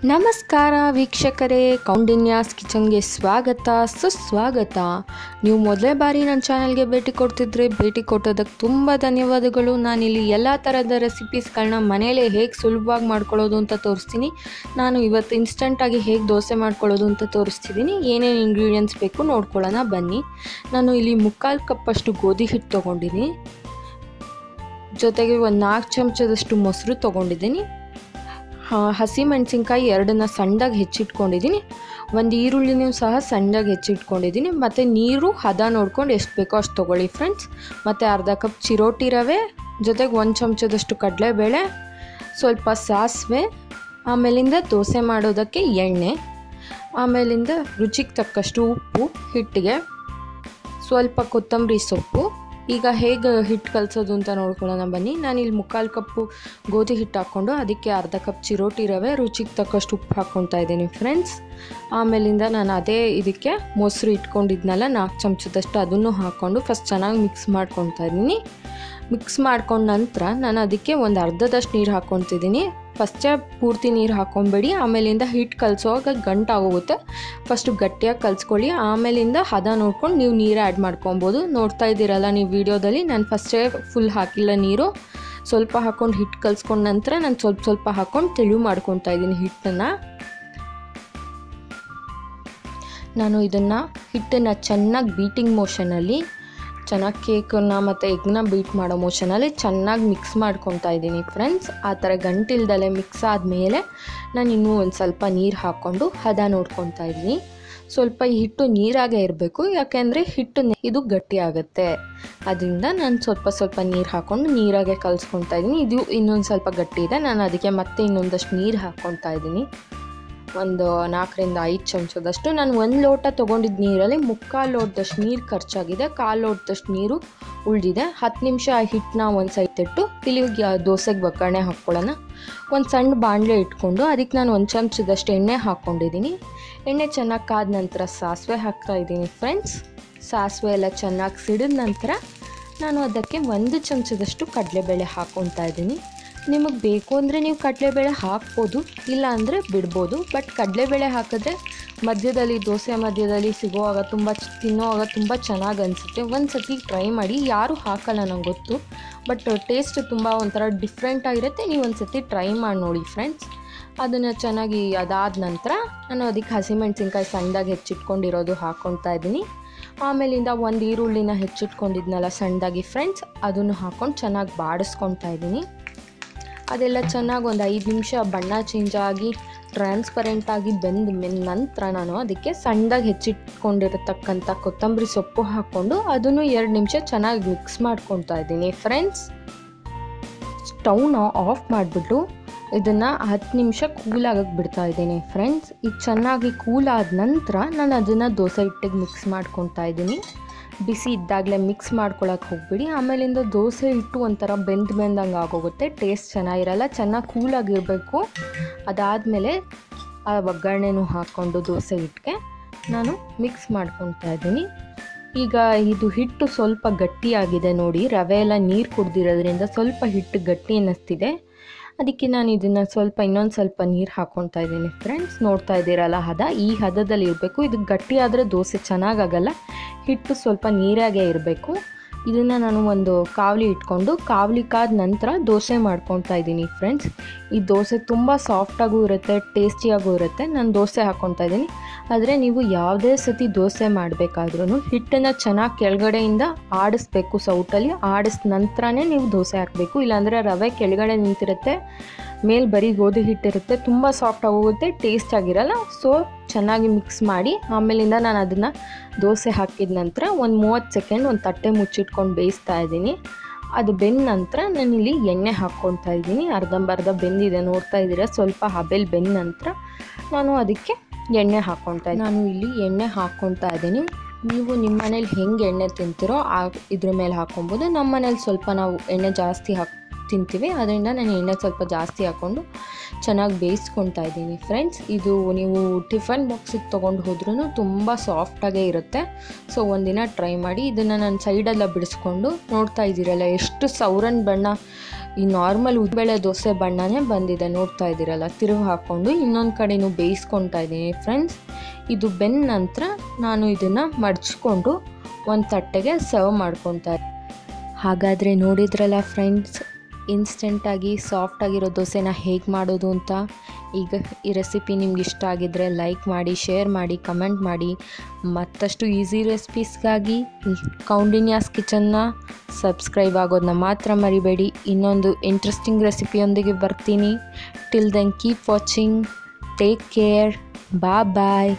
ನಮಸ್ಕಾರ ವೀಕ್ಷಕರೇ, ಕೌಂಡಿನ್ಯಾಸ್ ಕಿಚನ್ಗೆ ಸ್ವಾಗತ ಸುಸ್ವಾಗತ. ನೀವು ಮೊದಲೇ ಬಾರಿ ನನ್ನ ಚಾನಲ್ಗೆ ಭೇಟಿ ಕೊಡ್ತಿದ್ರೆ ಭೇಟಿ ಕೊಟ್ಟೋದಕ್ಕೆ ತುಂಬ ಧನ್ಯವಾದಗಳು. ನಾನಿಲ್ಲಿ ಎಲ್ಲ ಥರದ ರೆಸಿಪೀಸ್ಗಳನ್ನ ಮನೆಯಲ್ಲೇ ಹೇಗೆ ಸುಲಭವಾಗಿ ಮಾಡ್ಕೊಳ್ಳೋದು ಅಂತ ತೋರಿಸ್ತೀನಿ. ನಾನು ಇವತ್ತು ಇನ್ಸ್ಟಂಟಾಗಿ ಹೇಗೆ ದೋಸೆ ಮಾಡ್ಕೊಳ್ಳೋದು ಅಂತ ತೋರಿಸ್ತಿದ್ದೀನಿ. ಏನೇನು ಇಂಗ್ರೀಡಿಯೆಂಟ್ಸ್ ಬೇಕು ನೋಡ್ಕೊಳ್ಳೋಣ ಬನ್ನಿ. ನಾನು ಇಲ್ಲಿ 3/4 ಕಪ್ಪಷ್ಟು ಗೋಧಿ ಹಿಟ್ಟು ತೊಗೊಂಡಿದ್ದೀನಿ. ಜೊತೆಗೆ ಒಂದು 4 ಚಮಚದಷ್ಟು ಮೊಸರು ತೊಗೊಂಡಿದ್ದೀನಿ. ಹಸಿ ಮೆಣಸಿನ್ಕಾಯಿ 2 ಸಣ್ಣದಾಗಿ ಹೆಚ್ಚಿಟ್ಕೊಂಡಿದ್ದೀನಿ. ಒಂದು ಈರುಳ್ಳಿನೂ ಸಹ ಸಣ್ಣದಾಗಿ ಹೆಚ್ಚಿಟ್ಕೊಂಡಿದ್ದೀನಿ. ಮತ್ತು ನೀರು ಹದ ನೋಡ್ಕೊಂಡು ಎಷ್ಟು ಬೇಕೋ ಅಷ್ಟು ತೊಗೊಳ್ಳಿ ಫ್ರೆಂಡ್ಸ್. ಮತ್ತು ಅರ್ಧ ಕಪ್ ಚಿರೋಟಿ ರವೆ, ಜೊತೆಗೆ 1 ಚಮಚದಷ್ಟು ಕಡಲೆಬೇಳೆ, ಸ್ವಲ್ಪ ಸಾಸಿವೆ, ಆಮೇಲಿಂದ ದೋಸೆ ಮಾಡೋದಕ್ಕೆ ಎಣ್ಣೆ, ಆಮೇಲಿಂದ ರುಚಿಗೆ ತಕ್ಕಷ್ಟು ಉಪ್ಪು, ಹಿಟ್ಟಿಗೆ ಸ್ವಲ್ಪ ಕೊತ್ತಂಬರಿ ಸೊಪ್ಪು. ಈಗ ಹೇಗೆ ಹಿಟ್ಟು ಕಲಸೋದು ಅಂತ ನೋಡ್ಕೊಳ್ಳೋಣ ಬನ್ನಿ. ನಾನಿಲ್ಲಿ 3/4 ಕಪ್ಪು ಗೋಧಿ ಹಿಟ್ಟು ಹಾಕ್ಕೊಂಡು ಅದಕ್ಕೆ ಅರ್ಧ ಕಪ್ ಚಿರೋಟಿ ರವೆ, ರುಚಿಗೆ ತಕ್ಕಷ್ಟು ಉಪ್ಪು ಹಾಕ್ಕೊತಾ ಇದ್ದೀನಿ ಫ್ರೆಂಡ್ಸ್. ಆಮೇಲಿಂದ ನಾನು ಅದೇ ಇದಕ್ಕೆ ಮೊಸರು ಇಟ್ಕೊಂಡಿದ್ನಲ್ಲ 4 ಚಮಚದಷ್ಟು, ಅದನ್ನು ಹಾಕ್ಕೊಂಡು ಫಸ್ಟ್ ಚೆನ್ನಾಗಿ ಮಿಕ್ಸ್ ಮಾಡ್ಕೊತಾ ಇದ್ದೀನಿ. ಮಿಕ್ಸ್ ಮಾಡ್ಕೊಂಡ ನಂತರ ನಾನು ಅದಕ್ಕೆ ಒಂದು ಅರ್ಧದಷ್ಟು ನೀರು ಹಾಕ್ಕೊತಿದ್ದೀನಿ. ಫಸ್ಟೇ ಪೂರ್ತಿ ನೀರು ಹಾಕ್ಕೊಂಬೇಡಿ, ಆಮೇಲಿಂದ ಹಿಟ್ಟು ಕಲಸೋವಾಗ ಗಂಟಾಗೋಗುತ್ತೆ. ಫಸ್ಟು ಗಟ್ಟಿಯಾಗಿ ಕಲಿಸ್ಕೊಳ್ಳಿ, ಆಮೇಲಿಂದ ಹದ ನೋಡ್ಕೊಂಡು ನೀವು ನೀರು ಆ್ಯಡ್ ಮಾಡ್ಕೊಬೋದು. ನೋಡ್ತಾ ಇದ್ದೀರಲ್ಲ ನೀವು ವಿಡಿಯೋದಲ್ಲಿ, ನಾನು ಫಸ್ಟೇ ಫುಲ್ ಹಾಕಿಲ್ಲ ನೀರು, ಸ್ವಲ್ಪ ಹಾಕ್ಕೊಂಡು ಹಿಟ್ಟು ಕಲಿಸ್ಕೊಂಡ ನಂತರ ನಾನು ಸ್ವಲ್ಪ ಹಾಕ್ಕೊಂಡು ತೆಳು ಮಾಡ್ಕೊತಾ ಇದ್ದೀನಿ ಹಿಟ್ಟನ್ನು. ನಾನು ಹಿಟ್ಟನ್ನು ಚೆನ್ನಾಗಿ ಬೀಟಿಂಗ್ ಮೋಷನಲ್ಲಿ, ಚೆನ್ನಾಗಿ ಕೇಕನ್ನು ಮತ್ತು ಎಗ್ನ ಬೀಟ್ ಮಾಡೋ ಮೋಷನಲ್ಲಿ ಚೆನ್ನಾಗಿ ಮಿಕ್ಸ್ ಮಾಡ್ಕೊತಾ ಇದ್ದೀನಿ ಫ್ರೆಂಡ್ಸ್. ಆ ಥರ ಗಂಟಿಲ್ದಲೆ ಮಿಕ್ಸ್ ಆದಮೇಲೆ ನಾನು ಇನ್ನೂ ಒಂದು ಸ್ವಲ್ಪ ನೀರು ಹಾಕ್ಕೊಂಡು ಹದ ನೋಡ್ಕೊತಾ ಇದ್ದೀನಿ. ಸ್ವಲ್ಪ ಈ ಹಿಟ್ಟು ನೀರಾಗೇ ಇರಬೇಕು, ಯಾಕೆಂದರೆ ಹಿಟ್ಟು ಇದು ಗಟ್ಟಿ ಆಗುತ್ತೆ. ಅದರಿಂದ ನಾನು ಸ್ವಲ್ಪ ನೀರು ಹಾಕ್ಕೊಂಡು ನೀರಾಗೆ ಕಲಿಸ್ಕೊತಾ ಇದ್ದೀನಿ. ಇದು ಇನ್ನೊಂದು ಸ್ವಲ್ಪ ಗಟ್ಟಿ ಇದೆ, ನಾನು ಅದಕ್ಕೆ ಮತ್ತೆ ಇನ್ನೊಂದಷ್ಟು ನೀರು ಹಾಕ್ಕೊತಾ ಇದ್ದೀನಿ. ಒಂದು 4ರಿಂದ 5 ಚಮಚದಷ್ಟು. ನಾನು 1 ಲೋಟ ತೊಗೊಂಡಿದ್ದ ನೀರಲ್ಲಿ 3/4 ಲೋಟದಷ್ಟು ನೀರು ಖರ್ಚಾಗಿದೆ, 1/4 ಲೋಟದಷ್ಟು ನೀರು ಉಳಿದಿದೆ. 10 ನಿಮಿಷ ಆ ಹಿಟ್ಟನ್ನ ಒಂದು ಸೈಡ್ ಇಟ್ಟು ಇಲ್ಲಿ ದೋಸೆಗೆ ಒಗ್ಗರಣೆ ಹಾಕ್ಕೊಳ್ಳೋಣ. ಒಂದು ಸಣ್ಣ ಬಾಣಲೆ ಇಟ್ಕೊಂಡು ಅದಕ್ಕೆ ನಾನು 1 ಚಮಚದಷ್ಟು ಎಣ್ಣೆ ಹಾಕ್ಕೊಂಡಿದ್ದೀನಿ. ಎಣ್ಣೆ ಚೆನ್ನಾಗಿ ಕಾದ ನಂತರ ಸಾಸಿವೆ ಹಾಕ್ತಾಯಿದ್ದೀನಿ ಫ್ರೆಂಡ್ಸ್. ಸಾಸಿವೆ ಎಲ್ಲ ಚೆನ್ನಾಗಿ ಸಿಡಿದ ನಂತರ ನಾನು ಅದಕ್ಕೆ 1 ಚಮಚದಷ್ಟು ಕಡಲೆಬೇಳೆ ಹಾಕ್ಕೊತಾ ಇದ್ದೀನಿ. ನಿಮಗೆ ಬೇಕು ಅಂದರೆ ನೀವು ಕಡಲೆಬೇಳೆ ಹಾಕ್ಬೋದು, ಇಲ್ಲ ಅಂದರೆ ಬಿಡ್ಬೋದು. ಬಟ್ ಕಡಲೆಬೇಳೆ ಹಾಕಿದ್ರೆ ಮಧ್ಯದಲ್ಲಿ ದೋಸೆ ಮಧ್ಯದಲ್ಲಿ ತಿನ್ನೋವಾಗ ತುಂಬ ಚೆನ್ನಾಗಿ ಅನಿಸುತ್ತೆ. ಒಂದು ಸತಿ ಟ್ರೈ ಮಾಡಿ, ಯಾರೂ ಹಾಕಲ್ಲ ನಂಗೆ ಗೊತ್ತು, ಬಟ್ ಟೇಸ್ಟ್ ತುಂಬ ಒಂಥರ ಡಿಫ್ರೆಂಟಾಗಿರುತ್ತೆ. ನೀವು ಒಂದು ಸತಿ ಟ್ರೈ ಮಾಡಿ ನೋಡಿ ಫ್ರೆಂಡ್ಸ್. ಅದನ್ನು ಚೆನ್ನಾಗಿ ಅದಾದ ನಂತರ ನಾನು ಅದಕ್ಕೆ ಹಸಿಮೆಣಸಿನ್ಕಾಯಿ ಸಣ್ಣದಾಗಿ ಹೆಚ್ಚಿಟ್ಕೊಂಡಿರೋದು ಹಾಕ್ಕೊತಾ ಇದ್ದೀನಿ. ಆಮೇಲಿಂದ ಒಂದು ಈರುಳ್ಳಿನ ಹೆಚ್ಚಿಟ್ಕೊಂಡಿದ್ನಲ್ಲ ಸಣ್ಣದಾಗಿ ಫ್ರೆಂಡ್ಸ್, ಅದನ್ನು ಹಾಕ್ಕೊಂಡು ಚೆನ್ನಾಗಿ ಬಾಡಿಸ್ಕೊತಾ ಇದ್ದೀನಿ. ಅದೆಲ್ಲ ಚೆನ್ನಾಗಿ ಒಂದು 5 ನಿಮಿಷ ಬಣ್ಣ ಚೇಂಜ್ ಆಗಿ ಟ್ರಾನ್ಸ್ಪರೆಂಟಾಗಿ ಬೆಂದ ನಂತರ ನಾನು ಅದಕ್ಕೆ ಸಣ್ಣದಾಗಿ ಹೆಚ್ಚಿಟ್ಕೊಂಡಿರತಕ್ಕಂಥ ಕೊತ್ತಂಬರಿ ಸೊಪ್ಪು ಹಾಕ್ಕೊಂಡು ಅದನ್ನು 2 ನಿಮಿಷ ಚೆನ್ನಾಗಿ ಮಿಕ್ಸ್ ಮಾಡ್ಕೊತಾ ಇದ್ದೀನಿ ಫ್ರೆಂಡ್ಸ್. ಸ್ಟವ್ನ ಆಫ್ ಮಾಡಿಬಿಟ್ಟು ಇದನ್ನು 10 ನಿಮಿಷ ಕೂಲಾಗಕ್ಕೆ ಬಿಡ್ತಾ ಇದ್ದೀನಿ ಫ್ರೆಂಡ್ಸ್. ಈಗ ಚೆನ್ನಾಗಿ ಕೂಲ್ ಆದ ನಂತರ ನಾನು ಅದನ್ನು ದೋಸೆ ಹಿಟ್ಟಿಗೆ ಮಿಕ್ಸ್ ಮಾಡ್ಕೊತಾ ಇದ್ದೀನಿ. ಬಿಸಿ ಇದ್ದಾಗಲೇ ಮಿಕ್ಸ್ ಮಾಡ್ಕೊಳಕ್ಕೆ ಹೋಗ್ಬಿಡಿ, ಆಮೇಲಿಂದ ದೋಸೆ ಹಿಟ್ಟು ಒಂಥರ ಬೆಂದಂಗೆ ಆಗೋಗುತ್ತೆ, ಟೇಸ್ಟ್ ಚೆನ್ನಾಗಿರಲ್ಲ. ಚೆನ್ನಾಗಿ ಕೂಲಾಗಿರಬೇಕು. ಅದಾದಮೇಲೆ ಆ ಒಗ್ಗರಣೆನೂ ಹಾಕ್ಕೊಂಡು ದೋಸೆ ಹಿಟ್ಟಿಗೆ ನಾನು ಮಿಕ್ಸ್ ಮಾಡ್ಕೊತಾ ಇದ್ದೀನಿ. ಈಗ ಇದು ಹಿಟ್ಟು ಸ್ವಲ್ಪ ಗಟ್ಟಿಯಾಗಿದೆ ನೋಡಿ, ರವೆ ಎಲ್ಲ ನೀರು ಕುಡ್ದಿರೋದ್ರಿಂದ ಸ್ವಲ್ಪ ಹಿಟ್ಟು ಗಟ್ಟಿ ಅನ್ನಿಸ್ತಿದೆ. ಅದಕ್ಕೆ ನಾನು ಇದನ್ನು ಇನ್ನೊಂದು ಸ್ವಲ್ಪ ನೀರು ಹಾಕ್ಕೊತಾ ಇದ್ದೀನಿ ಫ್ರೆಂಡ್ಸ್. ನೋಡ್ತಾ ಇದ್ದೀರಲ್ಲ ಹದ, ಈ ಹದದಲ್ಲಿ ಇರಬೇಕು. ಇದು ಗಟ್ಟಿ ಆದರೆ ದೋಸೆ ಚೆನ್ನಾಗಾಗಲ್ಲ, ಹಿಟ್ಟು ಸ್ವಲ್ಪ ನೀರಾಗೇ ಇರಬೇಕು. ಇದನ್ನು ನಾನು ಒಂದು ಕಾವಲಿ ಇಟ್ಕೊಂಡು ಕಾವಲಿ ಕಾದ ನಂತರ ದೋಸೆ ಮಾಡ್ಕೊತಾ ಇದ್ದೀನಿ ಫ್ರೆಂಡ್ಸ್. ಈ ದೋಸೆ ತುಂಬ ಸಾಫ್ಟಾಗೂ ಇರುತ್ತೆ, ಟೇಸ್ಟಿಯಾಗೂ ಇರುತ್ತೆ. ನಾನು ದೋಸೆ ಹಾಕ್ಕೊತಾ ಇದ್ದೀನಿ. ಆದರೆ ನೀವು ಯಾವುದೇ ಸತಿ ದೋಸೆ ಮಾಡಬೇಕಾದ್ರೂ ಹಿಟ್ಟನ್ನು ಚೆನ್ನಾಗಿ ಕೆಳಗಡೆಯಿಂದ ಆಡಿಸ್ಬೇಕು, ಸೌಟಲ್ಲಿ ಆಡಿಸಿದ ನಂತರನೇ ನೀವು ದೋಸೆ ಹಾಕಬೇಕು. ಇಲ್ಲಾಂದರೆ ರವೆ ಕೆಳಗಡೆ ನಿಂತಿರುತ್ತೆ, ಮೇಲೆ ಬರೀ ಗೋಧಿ ಹಿಟ್ಟಿರುತ್ತೆ, ತುಂಬ ಸಾಫ್ಟ್ ಆಗೋಗುತ್ತೆ, ಟೇಸ್ಟ್ ಆಗಿರಲ್ಲ. ಸೊ ಚೆನ್ನಾಗಿ ಮಿಕ್ಸ್ ಮಾಡಿ ಆಮೇಲಿಂದ ನಾನು ಅದನ್ನು ದೋಸೆ ಹಾಕಿದ ನಂತರ ಒಂದು 30 ಸೆಕೆಂಡ್ ಒಂದು ತಟ್ಟೆ ಮುಚ್ಚಿಟ್ಕೊಂಡು ಬೇಯಿಸ್ತಾ ಇದ್ದೀನಿ. ಅದು ಬೆಂದ ನಂತರ ನಾನಿಲ್ಲಿ ಎಣ್ಣೆ ಹಾಕ್ಕೊತಾ ಇದ್ದೀನಿ. ಅರ್ಧಂಬರ್ಧ ಬೆಂದಿದೆ, ನೋಡ್ತಾ ಇದ್ದೀರಾ. ಸ್ವಲ್ಪ ಹಬೆಲ್ ಬೆಂದ ನಂತರ ನಾನು ಅದಕ್ಕೆ ಎಣ್ಣೆ ಹಾಕ್ಕೊತಾ ಇದ್ದೀನಿ. ನಾನು ಇಲ್ಲಿ ಎಣ್ಣೆ ಹಾಕ್ಕೊತಾ ಇದ್ದೀನಿ. ನೀವು ನಿಮ್ಮ ಮನೇಲಿ ಹೆಂಗೆ ಎಣ್ಣೆ ತಿಂತೀರೋ ಇದ್ರ ಮೇಲೆ ಹಾಕ್ಕೊಬೋದು. ನಮ್ಮ ಮನೇಲಿ ಸ್ವಲ್ಪ ನಾವು ಎಣ್ಣೆ ಜಾಸ್ತಿ ತಿಂತೀವಿ, ಅದರಿಂದ ನಾನು ಎಣ್ಣೆ ಸ್ವಲ್ಪ ಜಾಸ್ತಿ ಹಾಕ್ಕೊಂಡು ಚೆನ್ನಾಗಿ ಬೇಯಿಸ್ಕೊತಾ ಇದ್ದೀನಿ ಫ್ರೆಂಡ್ಸ್. ಇದು ನೀವು ಟಿಫನ್ ಬಾಕ್ಸಿಗೆ ತೊಗೊಂಡು ಹೋದ್ರೂ ತುಂಬ ಸಾಫ್ಟಾಗೇ ಇರುತ್ತೆ. ಸೊ ಒಂದಿನ ಟ್ರೈ ಮಾಡಿ. ಇದನ್ನು ನಾನು ಸೈಡೆಲ್ಲ ಬಿಡಿಸ್ಕೊಂಡು ನೋಡ್ತಾ ಇದ್ದೀರಲ್ಲ ಎಷ್ಟು ಸೌರನ್ ಬಣ್ಣ ಈ ನಾರ್ಮಲ್ ಉದ್ಬೇಳೆ ದೋಸೆ ಬಣ್ಣನೇ ಬಂದಿದೆ, ನೋಡ್ತಾ ಇದ್ದೀರಲ್ಲ. ತಿರುವು ಹಾಕ್ಕೊಂಡು ಇನ್ನೊಂದು ಕಡೆನೂ ಬೇಯಿಸ್ಕೊತಾ ಇದ್ದೀನಿ ಫ್ರೆಂಡ್ಸ್. ಇದು ಬೆಂದ ನಂತರ ನಾನು ಇದನ್ನು ಮಡಚ್ಕೊಂಡು ಒಂದು ತಟ್ಟೆಗೆ ಸರ್ವ್ ಮಾಡ್ಕೊತಾ ಇದ್ದೀನಿ. ಹಾಗಾದರೆ ನೋಡಿದ್ರಲ್ಲ ಫ್ರೆಂಡ್ಸ್, ಇನ್ಸ್ಟೆಂಟಾಗಿ ಸಾಫ್ಟಾಗಿರೋ ದೋಸೆನ ಹೇಗೆ ಮಾಡೋದು ಅಂತ. ಈಗ ಈ ರೆಸಿಪಿ ನಿಮ್ಗೆ ಇಷ್ಟ ಆಗಿದ್ದರೆ ಲೈಕ್ ಮಾಡಿ, ಶೇರ್ ಮಾಡಿ, ಕಮೆಂಟ್ ಮಾಡಿ. ಮತ್ತಷ್ಟು ಈಸಿ ರೆಸಿಪೀಸ್ಗಾಗಿ ಕೌಂಡಿನ್ಯಾಸ್ ಕಿಚನ್ನ ಸಬ್ಸ್ಕ್ರೈಬ್ ಆಗೋದನ್ನ ಮಾತ್ರ ಮರಿಬೇಡಿ. ಇನ್ನೊಂದು ಇಂಟ್ರೆಸ್ಟಿಂಗ್ ರೆಸಿಪಿಯೊಂದಿಗೆ ಬರ್ತೀನಿ. Till then keep watching, take care, ಬಾಯ್.